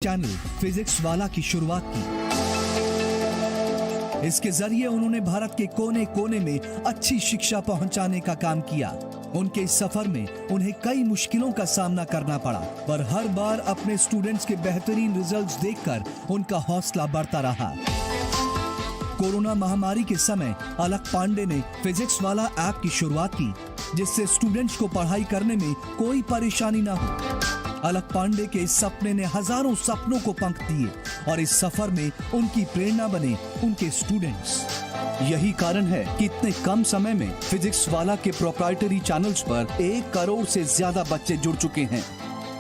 Channel physics वाला की शुरुआत की। इसके जरिए उन्होंने भारत के कोने कोने में अच्छी शिक्षा पहुंचाने का काम किया। उनके इस सफर में उन्हें कई मुश्किलों का सामना करना पड़ा, पर हर बार अपने स्टूडेंट्स के बेहतरीन रिजल्ट्स देखकर उनका हौसला बढ़ता रहा। कोरोना महामारी के समय अलक पांडे ने फिजिक्स वाला ऐप की शुरुआत की, जिससे स्टूडेंट्स को पढ़ाई करने में कोई परेशानी ना हो। अलक पांडे के इस सपने ने हजारों सपनों को पंख दिए और इस सफर में उनकी प्रेरणा बने उनके स्टूडेंट्स। यही कारण है कि इतने कम समय में फिजिक्स वाला के प्रोप्राइटरी चैनल्स पर 1 करोड़ से ज्यादा बच्चे जुड़ चुके हैं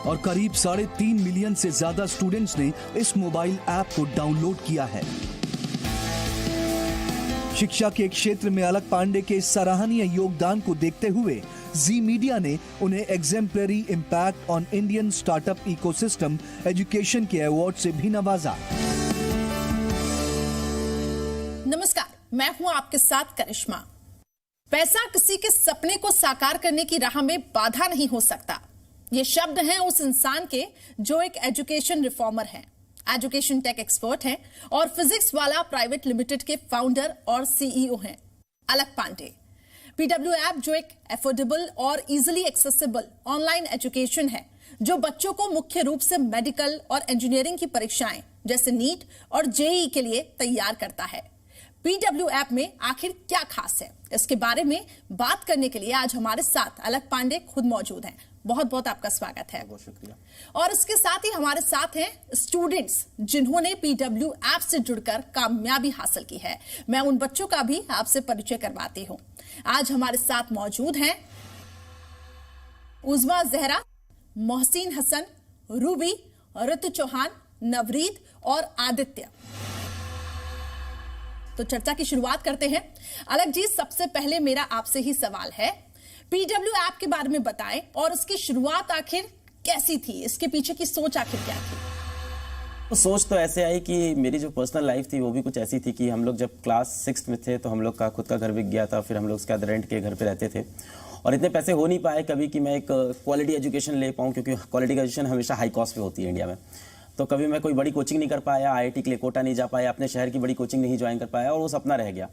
और करीब 3.5 मिलियन से ज्यादा स्टूडेंट्स ने इस मोबाइल ऐप को डाउनलोड किया है। शिक्षा के क्षेत्र में अलक पांडे के सराहनीय योगदान को देखते हुए जी मीडिया ने उन्हें exemplary impact on Indian startup ecosystem education के अवार्ड से भी नवाजा। नमस्कार, मैं हूं आपके साथ करिश्मा। पैसा किसी के सपने को साकार करने की राह में बाधा नहीं हो सकता। ये शब्द हैं उस इंसान के जो एक एजुकेशन रिफॉर्मर हैं, एजुकेशन टेक एक्सपर्ट हैं और फिजिक्स वाला प्राइवेट लिमिटेड के फाउंडर और सीईओ हैं अलक पांडे। पीडब्ल्यू ऐप जो एक एफोर्डेबल और इजीली एक्सेसिबल ऑनलाइन एजुकेशन है, जो बच्चों को मुख्य रूप से मेडिकल और इंजीनियरिंग की परीक्षाएं जैसे नीट और जेईई के लिए तैयार करता है। पीडब्ल्यू ऐप में आखिर क्या खास है, इसके बारे में बात करने के लिए आज हमारे साथ अलक पांडे खुद मौजूद हैं। बहुत बहुत आपका स्वागत है। बहुत शुक्रिया। और इसके साथ ही हमारे साथ हैं स्टूडेंट्स जिन्होंने पीडब्ल्यू ऐप से जुड़कर कामयाबी हासिल की है। मैं उन बच्चों का भी आपसे परिचय करवाती हूं। आज हमारे साथ मौजूद हैं उज़्मा ज़हरा, मोहसिन हसन, रूबी, ऋतु चौहान, नवरीत और आदित्य। तो चर्चा की शुरुआत करते हैं। अलक जी, सबसे पहले मेरा आपसे ही सवाल है, पीडब्ल्यू ऐप के बारे में बताएं और उसकी शुरुआत आखिर कैसी थी, इसके पीछे की सोच आखिर क्या थी? तो सोच तो ऐसे आई कि मेरी जो पर्सनल लाइफ थी वो भी कुछ ऐसी थी कि हम लोग जब क्लास 6 में थे तो हम लोग का खुद का घर बिक गया था। फिर हम लोग उसके बाद रेंट के घर पे रहते थे और इतने पैसे हो नहीं पाए कभी कि मैं एक क्वालिटी एजुकेशन ले पाऊँ, क्योंकि क्वालिटी एजुकेशन हमेशा हाई कॉस्ट पे होती है इंडिया में। तो कभी मैं कोई बड़ी कोचिंग नहीं कर पाया, आईआईटी के लिए कोटा नहीं जा पाया, अपने शहर की बड़ी कोचिंग नहीं ज्वाइन कर पाया और वो सपना रह गया।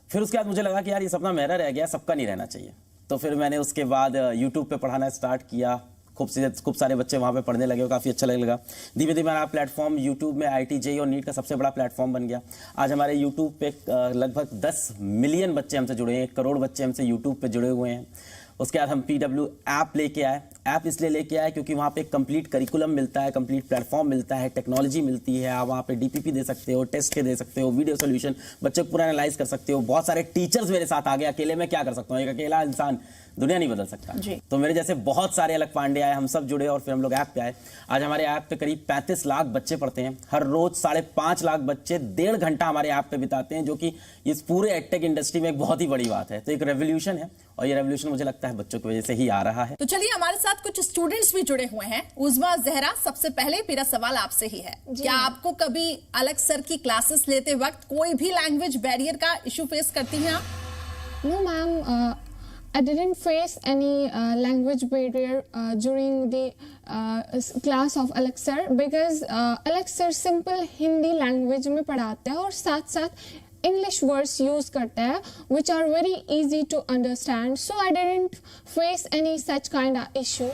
फिर उसके बाद मुझे लगा कि यार ये सपना मेरा रह गया, सबका नहीं रहना चाहिए। तो फिर मैंने उसके बाद यूट्यूब पे पढ़ाना स्टार्ट किया। खूब सारे बच्चे वहाँ पे पढ़ने लगे और काफ़ी अच्छा लगने लगा। धीमे धीमे हमारा प्लेटफॉर्म यूट्यूब में आईआईटी जेईई और नीट का सबसे बड़ा प्लेटफॉर्म बन गया। आज हमारे यूट्यूब पे लगभग 10 मिलियन बच्चे हमसे जुड़े हैं, 1 करोड़ बच्चे हमसे यूट्यूब पे जुड़े हुए हैं। उसके बाद हम पीडब्ल्यू ऐप लेके आए। ऐप इसलिए लेके आए क्योंकि वहाँ पे कंप्लीट करिकुलम मिलता है, कंप्लीट प्लेटफॉर्म मिलता है, टेक्नोलॉजी मिलती है। आप वहाँ पे डीपीपी दे सकते हो, टेस्ट के दे सकते हो, वीडियो सोल्यूशन, बच्चे को पूरा एनालाइज कर सकते हो। बहुत सारे टीचर्स मेरे साथ आ गए। अकेले मैं क्या कर सकता हूँ, एक अकेला इंसान दुनिया नहीं बदल सकता। तो मेरे जैसे बहुत सारे अलक पांडे आए, हम सब जुड़े और फिर हम लोग ऐप पे आए। आज हमारे ऐप पे करीब 35 लाख बच्चे पढ़ते हैं। हर रोज 5.5 लाख बच्चे 1.5 घंटा हमारे ऐप पे बिताते हैं, जो कि इस पूरे एडटेक इंडस्ट्री में एक बहुत ही बड़ी बात है। तो एक रेवोल्यूशन है और ये रेवोल्यूशन मुझे लगता है बच्चों की वजह से ही आ रहा है। तो चलिए, हमारे साथ कुछ स्टूडेंट्स भी जुड़े हुए हैं। उज़्मा ज़हरा, सबसे पहले मेरा सवाल आपसे ही है, क्या आपको कभी अलक सर की क्लासेस लेते वक्त कोई भी लैंग्वेज बैरियर का इशू फेस करती हैं आप? No, ma'am. I didn't face any language barrier during the class of Alak sir because Alak sir simple Hindi language में पढ़ाते हैं और साथ साथ English words use करते हैं which are very easy to understand. So I didn't face any such kind of issue.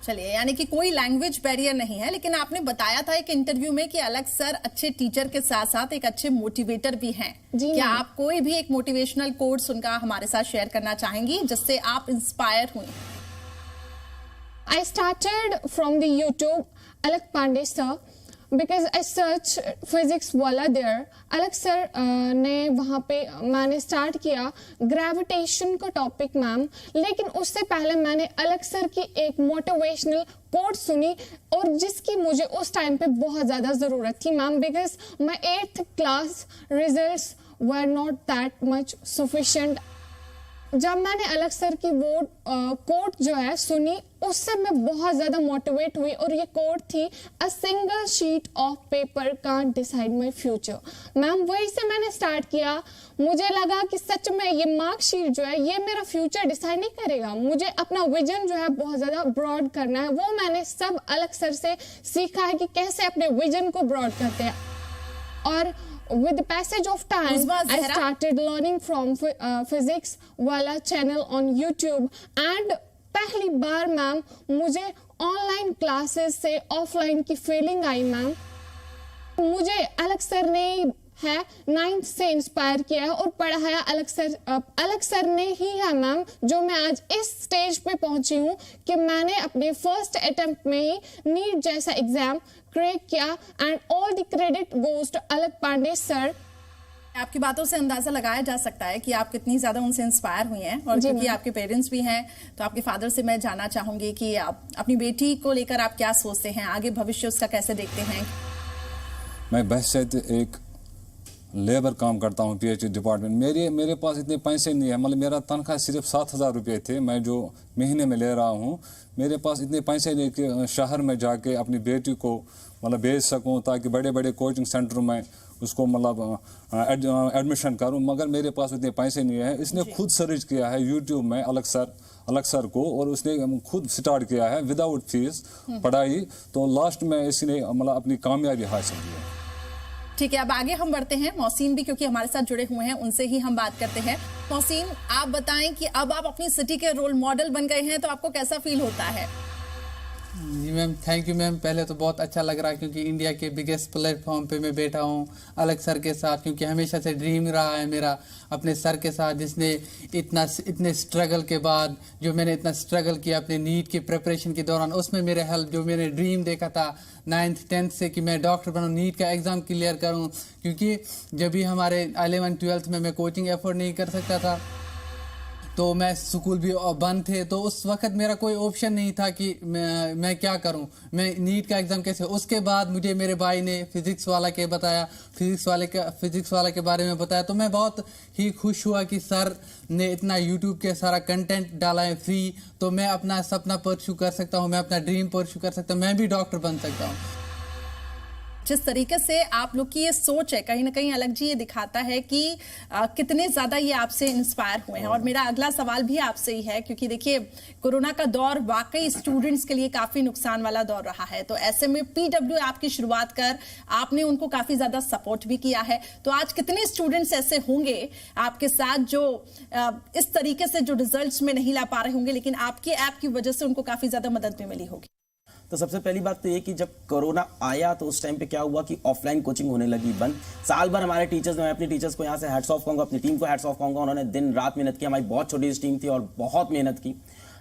चलिए, यानी कि कोई लैंग्वेज बैरियर नहीं है। लेकिन आपने बताया था एक इंटरव्यू में कि अलक सर अच्छे टीचर के साथ साथ एक अच्छे मोटिवेटर भी हैं। क्या आप कोई भी एक मोटिवेशनल कोट्स उनका हमारे साथ शेयर करना चाहेंगी जिससे आप इंस्पायर हुई? I started from the YouTube Alak Pandey sir because I searched physics वाला there. अलक सर ने वहाँ पे मैंने स्टार्ट किया ग्रेविटेशन का टॉपिक मैम, लेकिन उससे पहले मैंने अलक सर की एक मोटिवेशनल कोट सुनी और जिसकी मुझे उस टाइम पे बहुत ज़्यादा ज़रूरत थी ma'am, because my 8th class results were not that much sufficient. जब मैंने अलक सर की वो कोट जो है सुनी उससे मैं बहुत ज़्यादा मोटिवेट हुई और ये कोट थी, a single sheet of paper can't decide my future. Ma'am वही से मैंने स्टार्ट किया। मुझे लगा कि सच में ये मार्कशीट जो है ये मेरा फ्यूचर डिसाइड नहीं करेगा, मुझे अपना विजन जो है बहुत ज़्यादा ब्रॉड करना है। वो मैंने सब अलग सर से सीखा है कि कैसे अपने विजन को ब्रॉड करते हैं। और with the passage of time, I started learning from physics वाला channel on YouTube and पहली बार मैम मुझे ऑनलाइन क्लासेस से ऑफलाइन की फीलिंग आई। मैम मुझे अलग सर ने है 9th से इंस्पायर किया है और पढ़ाया अलग सर ने ही है मैम, जो मैं आज इस स्टेज पे पहुंची हूँ कि मैंने अपने फर्स्ट अटेम्प्ट में ही नीट जैसा एग्जाम क्रैक किया and all the credit goes to Alakh Pandey sir. आपकी बातों से अंदाजा लगाया जा सकता है कि आप कितनी ज्यादा उनसे इंस्पायर हुई हैं, और क्योंकि आपके पेरेंट्स भी हैं तो आपके फादर से मैं जानना चाहूंगी कि आप अपनी बेटी को लेकर आप क्या सोचते हैं, आगे भविष्य उसका कैसे देखते हैं? मैं बहशत एक लेबर काम करता हूँ PhD डिपार्टमेंट। मेरे पास इतने पैसे नहीं है, मतलब मेरा तनख्वाह सिर्फ 7,000 रुपये थे, मैं जो महीने में ले रहा हूँ। मेरे पास इतने पैसे नहीं कि शहर में जाके अपनी बेटी को मतलब भेज सकूँ ताकि बड़े बड़े कोचिंग सेंटरों में उसको मतलब एडमिशन करूँ, मगर मेरे पास उतने पैसे नहीं है। इसने खुद सर्च किया है यूट्यूब में अलग सर को, और उसने खुद स्टार्ट किया है विदाउट फीस पढ़ाई, तो लास्ट में इसने मतलब अपनी कामयाबी हासिल की है। ठीक है, अब आगे हम बढ़ते हैं। मोहसिन भी क्योंकि हमारे साथ जुड़े हुए हैं, उनसे ही हम बात करते हैं। मोहसिन, आप बताएं कि अब आप अपनी सिटी के रोल मॉडल बन गए हैं, तो आपको कैसा फील होता है? जी मैम, थैंक यू मैम। पहले तो बहुत अच्छा लग रहा है क्योंकि इंडिया के बिगेस्ट प्लेटफॉर्म पे मैं बैठा हूँ अलग सर के साथ, क्योंकि हमेशा से ड्रीम रहा है मेरा अपने सर के साथ, जिसने इतने स्ट्रगल के बाद जो मैंने इतना स्ट्रगल किया अपने नीट के प्रिपरेशन के दौरान, उसमें मेरे हेल्प, जो मैंने ड्रीम देखा था 9th 10th से कि मैं डॉक्टर बनूँ, नीट का एग्ज़ाम क्लियर करूँ, क्योंकि जब भी हमारे 11th 12th में मैं कोचिंग एफोर्ड नहीं कर सकता था तो मैं स्कूल भी बंद थे, तो उस वक्त मेरा कोई ऑप्शन नहीं था कि मैं क्या करूं, मैं नीट का एग्ज़ाम कैसे। उसके बाद मुझे मेरे भाई ने फिज़िक्स वाला के बारे में बताया, तो मैं बहुत ही खुश हुआ कि सर ने इतना यूट्यूब के सारा कंटेंट डाला है फ्री, तो मैं अपना सपना परस्यू कर सकता हूं, मैं अपना ड्रीम परस्यू कर सकता हूं, मैं भी डॉक्टर बन सकता हूं। जिस तरीके से आप लोग की ये सोच है, कहीं ना कहीं अलग जी ये दिखाता है कि कितने ज्यादा ये आपसे इंस्पायर हुए हैं। और मेरा अगला सवाल भी आपसे ही है, क्योंकि देखिए कोरोना का दौर वाकई स्टूडेंट्स के लिए काफी नुकसान वाला दौर रहा है, तो ऐसे में PW आपकी शुरुआत कर आपने उनको काफी ज्यादा सपोर्ट भी किया है। तो आज कितने स्टूडेंट्स ऐसे होंगे आपके साथ जो इस तरीके से जो रिजल्ट्स में नहीं ला पा रहे होंगे, लेकिन आपके ऐप की वजह से उनको काफी ज्यादा मदद भी मिली होगी? तो सबसे पहली बात तो ये कि जब कोरोना आया तो उस टाइम पे क्या हुआ कि ऑफलाइन कोचिंग होने लगी बंद। साल भर हमारे टीचर्स, मैं अपने टीचर्स को यहाँ से हैट्स ऑफ कहूँगा, अपनी टीम को हैट्स ऑफ कहूँगा, उन्होंने दिन रात मेहनत की। हमारी बहुत छोटी टीम थी और बहुत मेहनत की।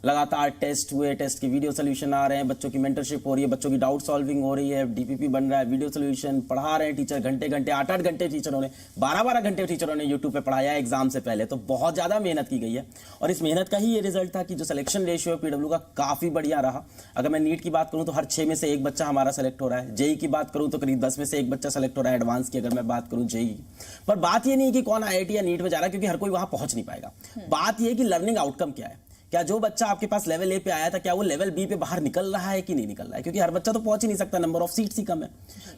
लगातार टेस्ट हुए, टेस्ट के वीडियो सोल्यूशन आ रहे हैं, बच्चों की मेंटरशिप हो रही है, बच्चों की डाउट सॉल्विंग हो रही है, DPP बन रहा है, वीडियो सोल्यूशन पढ़ा रहे हैं टीचर, घंटे 8-8 घंटे टीचरों ने, 12-12 घंटे टीचरों ने यूट्यूब पे पढ़ाया एग्जाम से पहले। तो बहुत ज़्यादा मेहनत की गई है और इस मेहनत का ही ये रिजल्ट था कि जो सिलेक्शन रेशियो है PW का काफ़ी बढ़िया रहा। अगर मैं नीट की बात करूँ तो हर 6 में से 1 बच्चा हमारा सेलेक्ट हो रहा है। JEE की बात करूँ तो करीब 10 में से 1 बच्चा सेलेक्ट हो रहा है। एडवांस की अगर मैं बात करूँ JEE, पर बात ये नहीं कि कौन IIT या नीट में जा रहा है, क्योंकि हर कोई वहाँ पहुँच नहीं पाएगा। बात ये कि लर्निंग आउटकम क्या है, क्या जो बच्चा आपके पास लेवल A पे आया था क्या वो लेवल B पे बाहर निकल रहा है कि नहीं निकल रहा है, क्योंकि हर बच्चा तो पहुंच ही नहीं सकता, नंबर ऑफ सीट्स ही कम है।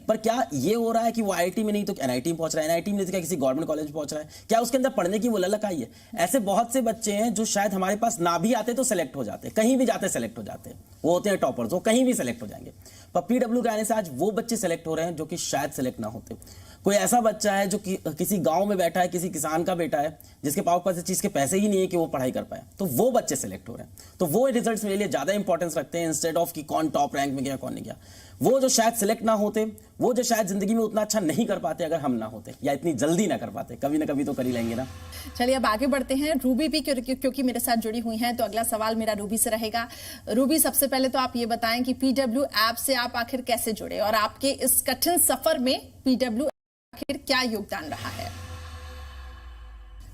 पर क्या ये हो रहा है कि वो IIT में नहीं तो NIT में पहुंच रहा है, NIT में नहीं तो क्या किसी गवर्नमेंट कॉलेज में पहुंच रहा है, क्या उसके अंदर पढ़ने की वो ललक आई है? ऐसे बहुत से बच्चे हैं जो शायद हमारे पास ना भी आते तो सेलेक्ट हो जाते, कहीं भी जाते सेलेक्ट हो जाते, वो होते हैं टॉपर्स, वो कहीं भी सेलेक्ट हो जाएंगे। पर PW के आने से आज वो बच्चे सेलेक्ट हो रहे हैं जो कि शायद सेलेक्ट ना होते। कोई ऐसा बच्चा है जो किसी गांव में बैठा है, किसी किसान का बेटा है, जिसके पास इस चीज़ के पैसे ही नहीं है कि वो पढ़ाई कर पाए, तो वो बच्चे सेलेक्ट हो रहे हैं। तो वो रिजल्ट्स मेरे लिए ज़्यादा इंपॉर्टेंस रखते हैं इंस्टेड ऑफ कि कौन टॉप रैंक में गया कौन नहीं गया। वो जो शायद सेलेक्ट ना होते, वो जो शायद जिंदगी में उतना अच्छा नहीं कर पाते अगर हम ना होते, या इतनी जल्दी ना कर पाते, कभी ना कभी तो कर ही लेंगे ना। चलिए अब आगे बढ़ते हैं। रूबी भी क्योंकि मेरे साथ जुड़ी हुई हैं, तो अगला सवाल मेरा रूबी से रहेगा। रूबी, सबसे पहले तो आप ये बताएं कि PW ऐप से आप आखिर कैसे जुड़े और आपके इस कठिन सफर में PW आखिर क्या योगदान रहा है?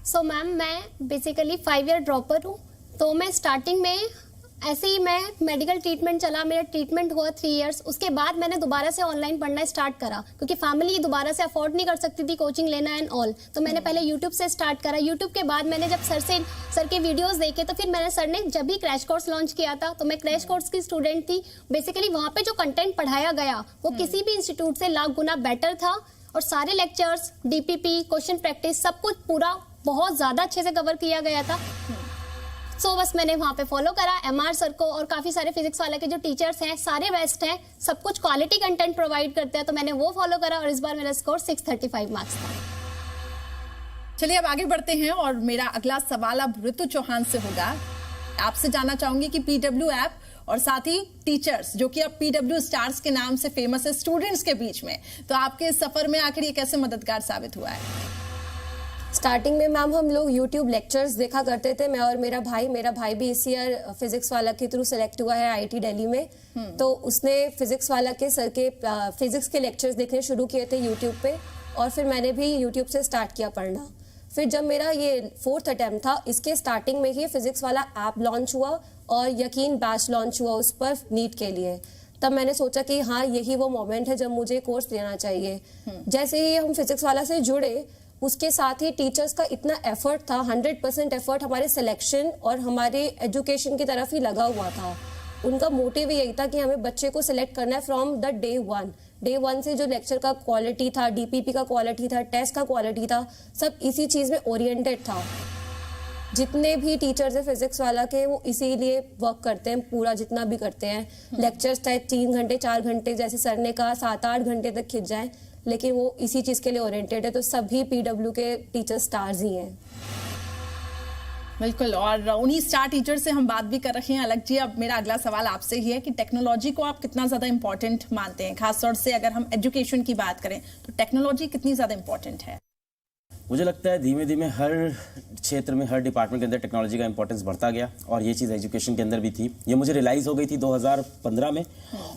सो मैम, मैं बेसिकली 5 ईयर ड्रॉपर हूँ। तो मैं स्टार्टिंग में ऐसे ही मैं मेडिकल ट्रीटमेंट चला, मेरा ट्रीटमेंट हुआ 3 इयर्स। उसके बाद मैंने दोबारा से ऑनलाइन पढ़ना स्टार्ट करा क्योंकि फैमिली दोबारा से अफोर्ड नहीं कर सकती थी कोचिंग लेना एंड ऑल। तो मैंने पहले यूट्यूब से स्टार्ट करा। यूट्यूब के बाद मैंने जब सर के वीडियोस देखे तो फिर मैंने सर ने जब भी क्रैश कोर्स लॉन्च किया था तो मैं क्रैश कोर्स की स्टूडेंट थी। बेसिकली वहाँ पे जो कंटेंट पढ़ाया गया वो किसी भी इंस्टीट्यूट से लाख गुना बेटर था और सारे लेक्चर्स, DPP, क्वेश्चन प्रैक्टिस सब कुछ पूरा बहुत ज्यादा अच्छे से कवर किया गया था। सो बस मैंने वहाँ पे फॉलो करा MR सर को, और काफी सारे फिजिक्स वाले के जो टीचर्स हैं सारे बेस्ट हैं, सब कुछ क्वालिटी कंटेंट प्रोवाइड करते हैं, तो मैंने वो फॉलो करा और इस बार मेरा स्कोर 635 मार्क्स था। चलिए अब आगे बढ़ते हैं और मेरा अगला सवाल अब ऋतु चौहान से होगा। आपसे जानना चाहूंगी कि PW ऐप और साथ ही टीचर्स जो कि अब PW स्टार्स के नाम से फेमस है स्टूडेंट्स के बीच में, तो आपके इस सफर में आखिर ये कैसे मददगार साबित हुआ है? स्टार्टिंग में मैम हम लोग यूट्यूब लेक्चर्स देखा करते थे, मैं और मेरा भाई भी इस ईयर फिजिक्स वाला के थ्रू सेलेक्ट हुआ है IIT दिल्ली में। तो उसने फिजिक्स वाला के सर के फिजिक्स के लेक्चर्स देखने शुरू किए थे यूट्यूब पे, और फिर मैंने भी यूट्यूब से स्टार्ट किया पढ़ना। फिर जब मेरा ये 4th अटेम्प्ट था, इसके स्टार्टिंग में ही फिजिक्स वाला ऐप लॉन्च हुआ और यकीन बैच लॉन्च हुआ उस पर नीट के लिए। तब मैंने सोचा कि हाँ यही वो मोमेंट है जब मुझे कोर्स लेना चाहिए। जैसे ही हम फिजिक्स वाला से जुड़े, उसके साथ ही टीचर्स का इतना एफर्ट था, 100% एफर्ट हमारे सिलेक्शन और हमारे एजुकेशन की तरफ ही लगा हुआ था। उनका मोटिव यही था कि हमें बच्चे को सिलेक्ट करना है फ्रॉम द डे वन से। जो लेक्चर का क्वालिटी था, DPP का क्वालिटी था, टेस्ट का क्वालिटी था, सब इसी चीज़ में ओरिएंटेड था। जितने भी टीचर्स है फिजिक्स वाला के वो इसीलिए वर्क करते हैं, पूरा जितना भी करते हैं। लेक्चर्स चाहे 3 घंटे 4 घंटे जैसे सर ने कहा 7-8 घंटे तक खिंच जाए, लेकिन वो इसी चीज़ के लिए ओरिएंटेड है। तो सभी PW के टीचर स्टार्स ही हैं। बिल्कुल, और उन्हीं स्टार टीचर से हम बात भी कर रहे हैं। अलग जी, अब मेरा अगला सवाल आपसे ही है कि टेक्नोलॉजी को आप कितना ज्यादा इंपॉर्टेंट मानते हैं? खासतौर से अगर हम एजुकेशन की बात करें तो टेक्नोलॉजी कितनी ज्यादा इंपॉर्टेंट है? मुझे लगता है धीमे धीमे हर क्षेत्र में, हर डिपार्टमेंट के अंदर टेक्नोलॉजी का इंपॉर्टेंस बढ़ता गया, और ये चीज़ एजुकेशन के अंदर भी थी। ये मुझे रियलाइज़ हो गई थी 2015 में,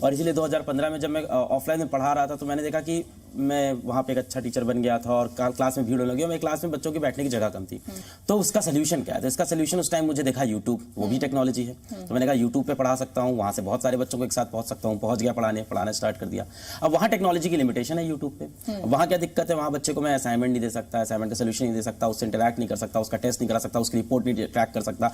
और इसीलिए 2015 में जब मैं ऑफलाइन में पढ़ा रहा था तो मैंने देखा कि मैं वहाँ पे एक अच्छा टीचर बन गया था और क्लास में भीड़ होने लगी और मेरी क्लास में बच्चों की बैठने की जगह कम थी। तो उसका सोल्यूशन क्या है? तो इसका सोल्यूशन उस टाइम मुझे देखा यूट्यूब, वो भी टेक्नोलॉजी है। तो मैंने कहा यूट्यूब पे पढ़ा सकता हूँ, वहाँ से बहुत सारे बच्चों को एक साथ पहुँच सकता हूँ। पहुँच गया, पढ़ाना स्टार्ट कर दिया। अब वहाँ टेक्नोलॉजी की लिमिटेशन है यूट्यूब पे। वहाँ क्या दिक्कत है? वहाँ बच्चे को मैं असाइनमेंट नहीं दे सकता, असाइनमेंट का सोल्यूशन नहीं दे सकता, उससे इंटरैक्ट नहीं कर सकता, उसका टेस्ट नहीं करा सकता, उसकी रिपोर्ट नहीं ट्रैक कर सकता।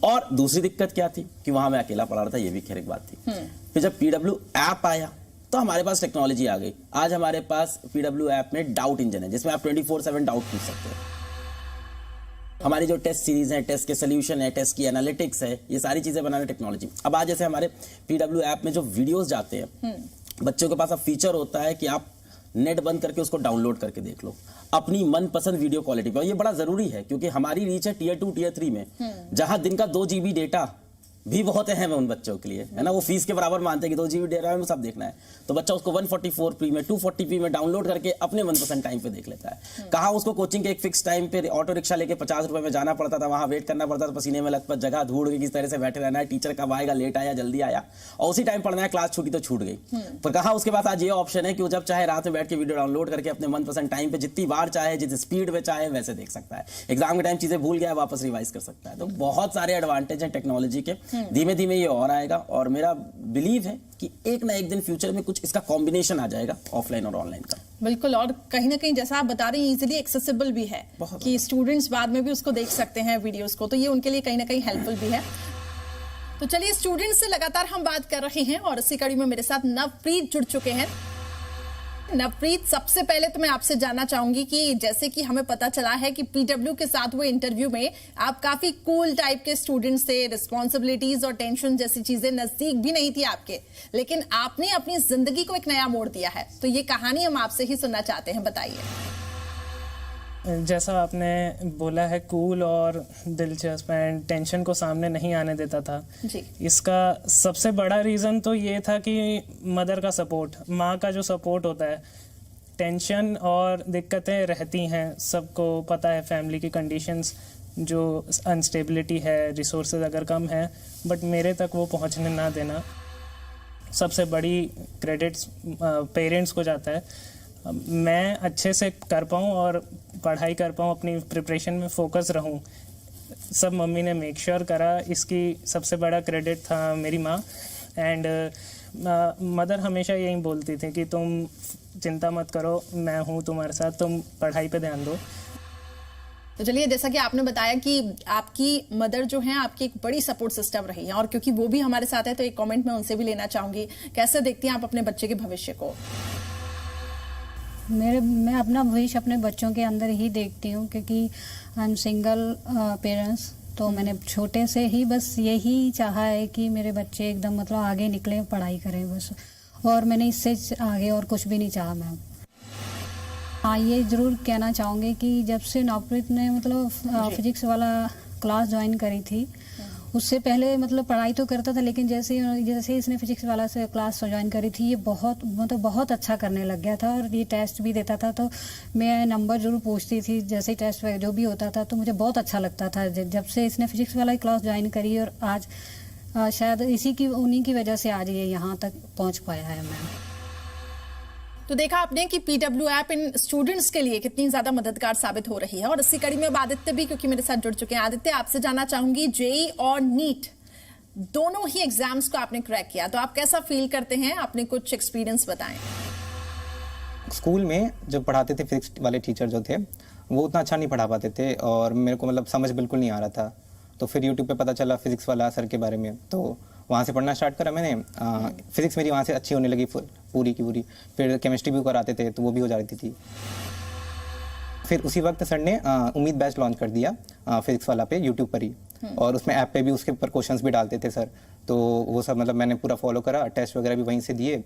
और दूसरी दिक्कत क्या थी कि वहाँ मैं अकेला पढ़ा रहा था, ये भी खैर एक बात थी। फिर जब PW ऐप आया तो हमारे पास टेक्नोलॉजी आ गई। आज हमारे पास PW ऐप में डाउट इंजन है जिसमें आप 24/7 डाउट पूछ सकते हैं। हमारी जो टेस्ट सीरीज है, टेस्ट के सोल्यूशन है, टेस्ट की एनालिटिक्स है, ये सारी चीजें बनाना टेक्नोलॉजी। अब आज जैसे हमारे PW ऐप में जो वीडियोस जाते हैं, बच्चों के पास अब फीचर होता है कि आप नेट बंद करके उसको डाउनलोड करके देख लो अपनी मनपसंद वीडियो क्वालिटी पर। ये बड़ा जरूरी है क्योंकि हमारी रीच है Tier 2 Tier 3 में, जहां दिन का 2 GB डेटा भी बहुत अहम है उन बच्चों के लिए, है ना। वो फीस के बराबर मानते हैं कि 2 GB डेटा में सब देखना है, तो बच्चा उसको 144p में 240p में डाउनलोड करके अपने मनपसंद टाइम पे देख लेता है। कहाँ उसको कोचिंग के एक फिक्स टाइम पे ऑटो रिक्शा लेके 50 रुपए में जाना पड़ता था, वहाँ वेट करना पड़ता था, पसीने में लथपथ, जगह ढूंढ के किस तरह से बैठे रहना है, टीचर कब आएगा, लेट आया जल्दी आया, और उसी टाइम पढ़ना है, क्लास छूटी तो छूट गई। पर कहाँ उसके पास आज ये ऑप्शन है कि वो जब चाहे रात में बैठ के वीडियो डाउनलोड करके अपने मनपसंद टाइम पे जितनी बार चाहे, जिस स्पीड में चाहे वैसे देख सकता है। एग्जाम के टाइम चीजें भूल गया, वापस रिवाइज कर सकता है। तो बहुत सारे एडवांटेज हैं टेक्नोलॉजी के। धीमे धीमे ये और आएगा, और मेरा बिलीव है कि एक ना एक दिन फ्यूचर में कुछ इसका कॉम्बिनेशन आ जाएगा ऑफलाइन और ऑनलाइन का। बिल्कुल, और कहीं ना कहीं जैसा आप बता रहे हैं इजीली एक्सेसिबल भी है कि स्टूडेंट्स बाद में भी उसको देख सकते हैं वीडियोस को, तो ये उनके लिए कहीं ना कहीं हेल्पफुल भी है। तो चलिए, स्टूडेंट्स से लगातार हम बात कर रहे हैं और इसी कड़ी में मेरे साथ नवप्रीत जुड़ चुके हैं। नवप्रीत, सबसे पहले तो मैं आपसे जानना चाहूंगी कि जैसे कि हमें पता चला है कि PW के साथ हुए इंटरव्यू में आप काफी कूल टाइप के स्टूडेंट से, रिस्पॉन्सिबिलिटीज और टेंशन जैसी चीजें नजदीक भी नहीं थी आपके, लेकिन आपने अपनी जिंदगी को एक नया मोड़ दिया है। तो ये कहानी हम आपसे ही सुनना चाहते हैं, बताइए। जैसा आपने बोला है, कूल और दिलचस्प एंड टेंशन को सामने नहीं आने देता था जी। इसका सबसे बड़ा रीज़न तो ये था कि मदर का सपोर्ट, माँ का जो सपोर्ट होता है। टेंशन और दिक्कतें रहती हैं, सबको पता है, फैमिली की कंडीशंस जो अनस्टेबिलिटी है, रिसोर्सेज अगर कम है, बट मेरे तक वो पहुँचने ना देना, सबसे बड़ी क्रेडिट्स पेरेंट्स को जाता है। मैं अच्छे से कर पाऊँ और पढ़ाई कर पाऊँ, अपनी प्रिपरेशन में फोकस रहूँ, सब मम्मी ने मेक श्योर करा, इसकी सबसे बड़ा क्रेडिट था मेरी माँ। एंड मदर हमेशा यही बोलती थी कि तुम चिंता मत करो, मैं हूँ तुम्हारे साथ, तुम पढ़ाई पे ध्यान दो। तो चलिए, जैसा कि आपने बताया कि आपकी मदर जो है आपकी एक बड़ी सपोर्ट सिस्टम रही है, और क्योंकि वो भी हमारे साथ है तो एक कमेंट मैं उनसे भी लेना चाहूंगी। कैसे देखती हैं आप अपने बच्चे के भविष्य को? मैं अपना भविष्य अपने बच्चों के अंदर ही देखती हूँ, क्योंकि आई एम सिंगल पेरेंट्स। तो मैंने छोटे से ही बस यही चाहा है कि मेरे बच्चे एकदम मतलब आगे निकले, पढ़ाई करें बस, और मैंने इससे आगे और कुछ भी नहीं चाहा मैम। हाँ, ये ज़रूर कहना चाहूँगी कि जब से नवप्रीत ने मतलब फिजिक्स वाला क्लास ज्वाइन करी थी, उससे पहले मतलब पढ़ाई तो करता था, लेकिन जैसे इसने फिजिक्स वाला से क्लास ज्वाइन करी थी, ये बहुत अच्छा करने लग गया था। और ये टेस्ट भी देता था तो मैं नंबर जरूर पूछती थी, जैसे ही टेस्ट जो भी होता था तो मुझे बहुत अच्छा लगता था जब से इसने फिजिक्स वाला क्लास ज्वाइन करी। और आज शायद उन्हीं की वजह से आज ये यहाँ तक पहुँच पाया है मैम। तो देखा आपने कि PW ऐप इन स्टूडेंट्स के लिए कितनी ज्यादा मददगार साबित हो रही है। और इसी कड़ी में अब आदित्य भी क्योंकि मेरे साथ जुड़ चुके हैं। आदित्य, आपसे जानना चाहूंगी, जेई और नीट दोनों ही एग्जाम्स को आपने क्रैक किया, तो आप कैसा फील करते हैं? आपने कुछ एक्सपीरियंस बताएं। स्कूल में जब पढ़ाते थे फिजिक्स वाले टीचर जो थे, वो उतना अच्छा नहीं पढ़ा पाते थे और मेरे को मतलब समझ बिल्कुल नहीं आ रहा था। तो फिर यूट्यूब पे पता चला फिजिक्स वाला सर के बारे में, तो वहाँ से पढ़ना स्टार्ट करा मैंने। फिजिक्स मेरी वहाँ से अच्छी होने लगी पूरी की पूरी। फिर केमिस्ट्री भी कराते थे तो वो भी हो जाती थी। फिर उसी वक्त सर ने उम्मीद बैच लॉन्च कर दिया फिजिक्स वाला पे यूट्यूब पर ही, और उसमें ऐप पे भी उसके ऊपर क्वेश्चंस भी डालते थे सर। तो वो सब मतलब मैंने पूरा फॉलो करा, टेस्ट वगैरह भी वहीं से दिए,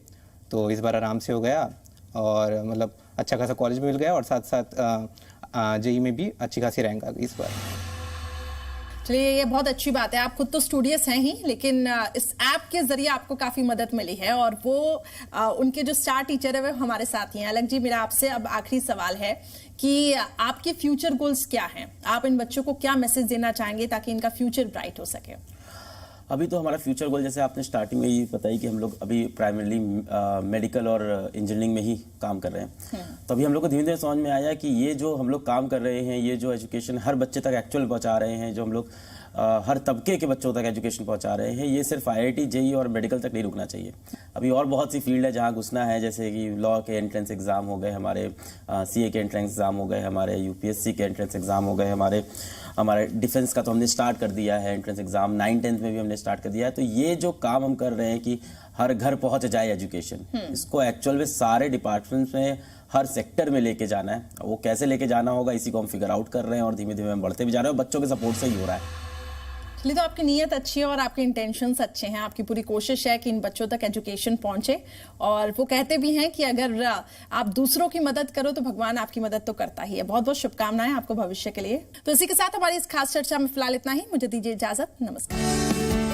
तो इस बार आराम से हो गया और मतलब अच्छा खासा कॉलेज भी मिल गया और साथ साथ जेई में भी अच्छी खासी रैंक आ गई इस बार। चलिए, ये बहुत अच्छी बात है। आप खुद तो स्टूडियस हैं ही, लेकिन इस ऐप के जरिए आपको काफी मदद मिली है। और वो उनके जो स्टार टीचर है वो हमारे साथ ही हैं। अलग जी, मेरा आपसे अब आखिरी सवाल है कि आपके फ्यूचर गोल्स क्या हैं? आप इन बच्चों को क्या मैसेज देना चाहेंगे ताकि इनका फ्यूचर ब्राइट हो सके? अभी तो हमारा फ्यूचर गोल, जैसे आपने स्टार्टिंग में ये बताई कि हम लोग अभी प्राइमरीली मेडिकल और इंजीनियरिंग में ही काम कर रहे हैं। तो अभी हम लोग को धीरे धीरे समझ में आया कि ये जो हम लोग काम कर रहे हैं, ये जो एजुकेशन हर बच्चे तक एक्चुअल पहुंचा रहे हैं, जो हम लोग हर तबके के बच्चों तक एजुकेशन पहुंचा रहे हैं, ये सिर्फ IIT जेई और मेडिकल तक नहीं रुकना चाहिए। अभी और बहुत सी फील्ड है जहां घुसना है, जैसे कि लॉ के एंट्रेंस एग्जाम हो गए हमारे, CA के एंट्रेंस एग्जाम हो गए हमारे, UPSC के एंट्रेंस एग्जाम हो गए हमारे डिफेंस का तो हमने स्टार्ट कर दिया है एंट्रेंस एग्जाम, 9-10 में भी हमने स्टार्ट कर दिया है। तो ये जो काम हम कर रहे हैं कि हर घर पहुंच जाए एजुकेशन, इसको एक्चुअल में सारे डिपार्टमेंट्स में हर सेक्टर में लेके जाना है। वो कैसे लेके जाना होगा इसी को हम फिगर आउट कर रहे हैं और धीमे धीमे हम बढ़ते भी जा रहे हैं और बच्चों के सपोर्ट से ही हो रहा है। चलिए, तो आपकी नीयत अच्छी है और आपके इंटेंशंस अच्छे हैं। आपकी पूरी कोशिश है कि इन बच्चों तक एजुकेशन पहुंचे, और वो कहते भी हैं कि अगर आप दूसरों की मदद करो तो भगवान आपकी मदद तो करता ही है। बहुत बहुत शुभकामनाएं आपको भविष्य के लिए। तो इसी के साथ हमारी इस खास चर्चा में फिलहाल इतना ही। मुझे दीजिए इजाजत। नमस्कार।